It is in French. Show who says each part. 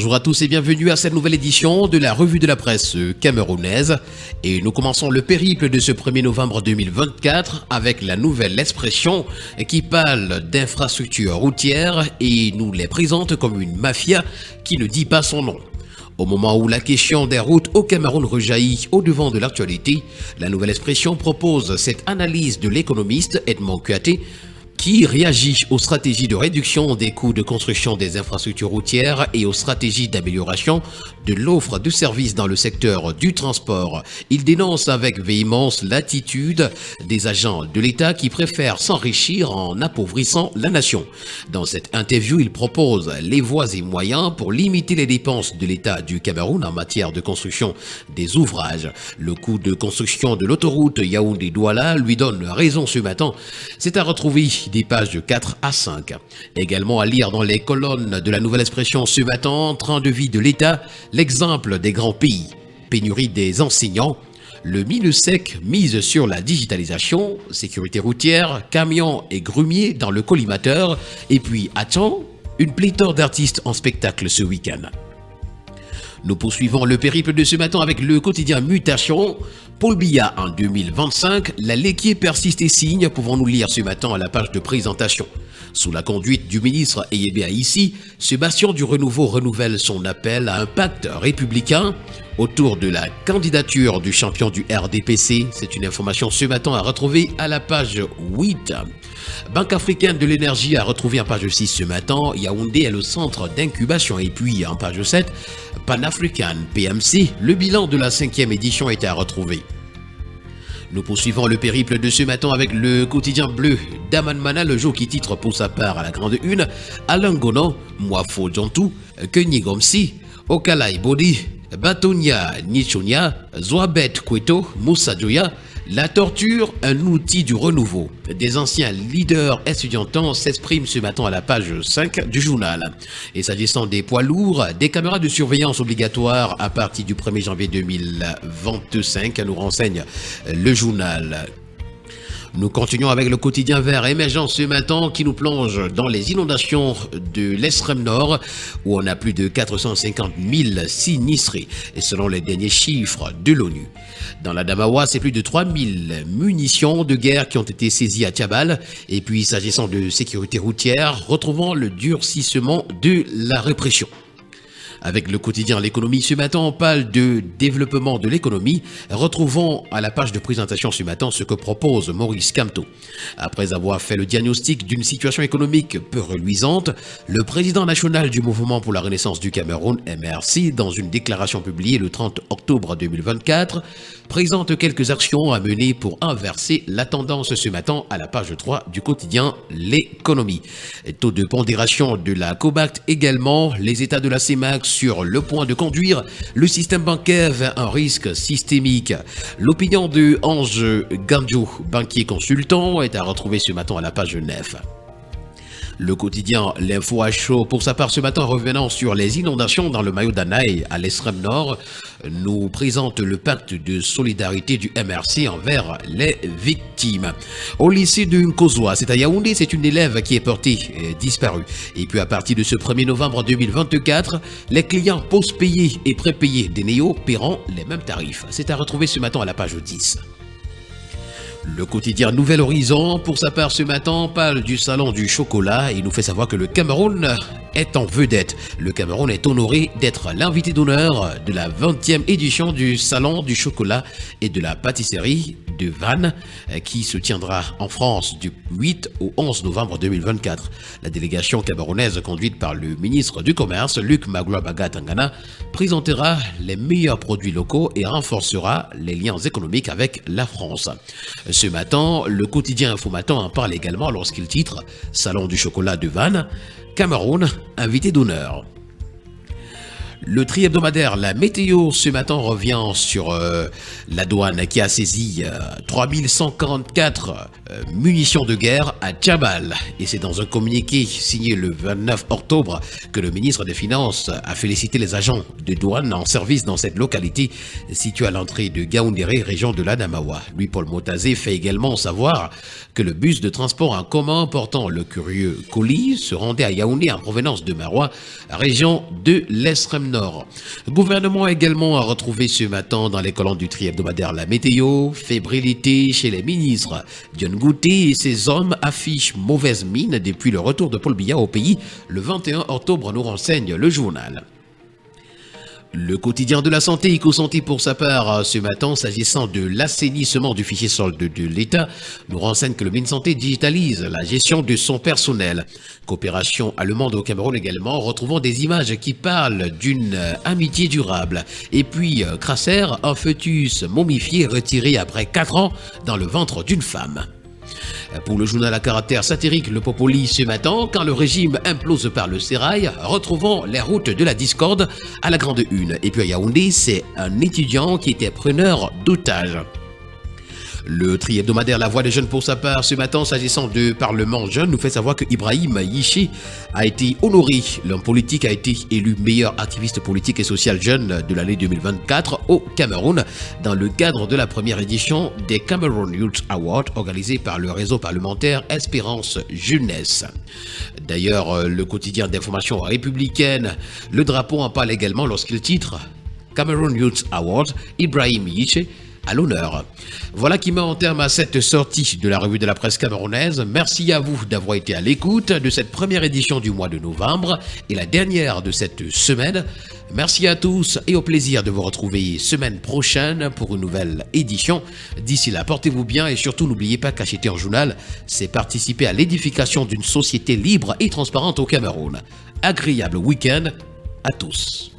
Speaker 1: Bonjour à tous et bienvenue à cette nouvelle édition de la revue de la presse camerounaise. Et nous commençons le périple de ce 1er novembre 2024 avec la nouvelle expression qui parle d'infrastructures routières et nous les présente comme une mafia qui ne dit pas son nom. Au moment où la question des routes au Cameroun rejaillit au devant de l'actualité, la nouvelle expression propose cette analyse de l'économiste Edmond Kuaté qui réagit aux stratégies de réduction des coûts de construction des infrastructures routières et aux stratégies d'amélioration de l'offre de services dans le secteur du transport. Il dénonce avec véhémence l'attitude des agents de l'État qui préfèrent s'enrichir en appauvrissant la nation. Dans cette interview, il propose les voies et moyens pour limiter les dépenses de l'État du Cameroun en matière de construction des ouvrages. Le coût de construction de l'autoroute Yaoundé-Douala lui donne raison ce matin. C'est à retrouver des pages de 4 à 5. Également à lire dans les colonnes de la nouvelle expression ce matin, train de vie de l'État, l'exemple des grands pays. Pénurie des enseignants, le MINUSEC mise sur la digitalisation, sécurité routière, camions et grumiers dans le collimateur, et puis attends, une pléthore d'artistes en spectacle ce week-end. Nous poursuivons le périple de ce matin avec le quotidien Mutation. Paul Biya en 2025, la Léquier persiste et signe, pouvons-nous lire ce matin à la page de présentation. Sous la conduite du ministre Eyébé Aïssi, ce bastion du renouveau renouvelle son appel à un pacte républicain autour de la candidature du champion du RDPC. C'est une information ce matin à retrouver à la page 8. Banque africaine de l'énergie à retrouver en page 6 ce matin. Yaoundé est le centre d'incubation. Et puis en page 7, Pan-African PMC, le bilan de la 5e édition est à retrouver. Nous poursuivons le périple de ce matin avec le quotidien bleu d'Aman Mana, le jour qui titre pour sa part à la grande une Alain Gonon, Mwafo Djantou, Kenyi Gomsi, Okalai Bodi, Batonia Nichonia, Zouabet Kweto, Moussa Djoya. La torture, un outil du renouveau. Des anciens leaders estudiantins s'expriment ce matin à la page 5 du journal. Et s'agissant des poids lourds, des caméras de surveillance obligatoires à partir du 1er janvier 2025, nous renseigne le journal. Nous continuons avec le quotidien vert émergent ce matin qui nous plonge dans les inondations de l'extrême nord où on a plus de 450 000 sinistrés et selon les derniers chiffres de l'ONU. Dans la Damawa, c'est plus de 3000 munitions de guerre qui ont été saisies à Tiabal. Et puis s'agissant de sécurité routière, retrouvons le durcissement de la répression. Avec le quotidien L'économie ce matin, on parle de développement de l'économie. Retrouvons à la page de présentation ce matin ce que propose Maurice Kamto. Après avoir fait le diagnostic d'une situation économique peu reluisante, le président national du Mouvement pour la Renaissance du Cameroun, MRC, dans une déclaration publiée le 30 octobre 2024, présente quelques actions à mener pour inverser la tendance ce matin à la page 3 du quotidien L'économie. Taux de pondération de la COBACT également, les états de la CEMAC sur le point de conduire le système bancaire vers un risque systémique. L'opinion de Ange Gandjou, banquier consultant, est à retrouver ce matin à la page 9. Le quotidien L'Info à chaud, pour sa part ce matin, revenant sur les inondations dans le Mayo d'Anaï à l'extrême nord, nous présente le pacte de solidarité du MRC envers les victimes. Au lycée de Nkozoa, c'est à Yaoundé, c'est une élève qui est portée disparue. Et puis à partir de ce 1er novembre 2024, les clients post-payés et prépayés des néo paieront les mêmes tarifs. C'est à retrouver ce matin à la page 10. Le quotidien Nouvel Horizon, pour sa part ce matin, parle du salon du chocolat et nous fait savoir que le Cameroun est en vedette. Le Cameroun est honoré d'être l'invité d'honneur de la 20e édition du salon du chocolat et de la pâtisserie de Vannes qui se tiendra en France du 8 au 11 novembre 2024. La délégation camerounaise conduite par le ministre du Commerce, Luc Magloire Tangana, présentera les meilleurs produits locaux et renforcera les liens économiques avec la France. Ce matin, le quotidien Infomatin en parle également lorsqu'il titre « Salon du chocolat de Vannes, Cameroun, invité d'honneur ». Le tri-hebdomadaire, la météo, ce matin revient sur la douane qui a saisi 3144 munitions de guerre à Djabal. Et c'est dans un communiqué signé le 29 octobre que le ministre des Finances a félicité les agents de douane en service dans cette localité située à l'entrée de Gaoundéré, région de l'Adamawa. Lui, Paul Motazé, fait également savoir que le bus de transport en commun portant le curieux colis se rendait à Yaoundé en provenance de Maroua, région de l'extrême nord. Le gouvernement a également retrouvé ce matin dans les colonnes du tri hebdomadaire La Météo, fébrilité chez les ministres. Dion Gouté et ses hommes affichent mauvaise mine depuis le retour de Paul Biya au pays le 21 octobre, nous renseigne le journal. Le quotidien de la santé, EcoSanté pour sa part, ce matin, s'agissant de l'assainissement du fichier solde de l'État, nous renseigne que le MinSanté digitalise la gestion de son personnel. Coopération allemande au Cameroun également, retrouvant des images qui parlent d'une amitié durable. Et puis, Crasser, un fœtus momifié retiré après 4 ans dans le ventre d'une femme. Pour le journal à caractère satirique Le Popoli ce matin, quand le régime implose par le sérail, retrouvons les routes de la discorde à la grande une. Et puis à Yaoundé, c'est un étudiant qui était preneur d'otages. Le tri hebdomadaire La Voix des Jeunes pour sa part ce matin, s'agissant de Parlement jeune, nous fait savoir que Ibrahim Yiché a été honoré. L'homme politique a été élu meilleur activiste politique et social jeune de l'année 2024 au Cameroun dans le cadre de la première édition des Cameroon Youth Awards organisée par le réseau parlementaire Espérance Jeunesse. D'ailleurs, le quotidien d'information républicaine, Le Drapeau en parle également lorsqu'il titre Cameroon Youth Awards, Ibrahim Yiché à l'honneur. Voilà qui met en terme à cette sortie de la revue de la presse camerounaise. Merci à vous d'avoir été à l'écoute de cette première édition du mois de novembre et la dernière de cette semaine. Merci à tous et au plaisir de vous retrouver semaine prochaine pour une nouvelle édition. D'ici là, portez-vous bien et surtout n'oubliez pas qu'acheter un journal, c'est participer à l'édification d'une société libre et transparente au Cameroun. Agréable week-end à tous.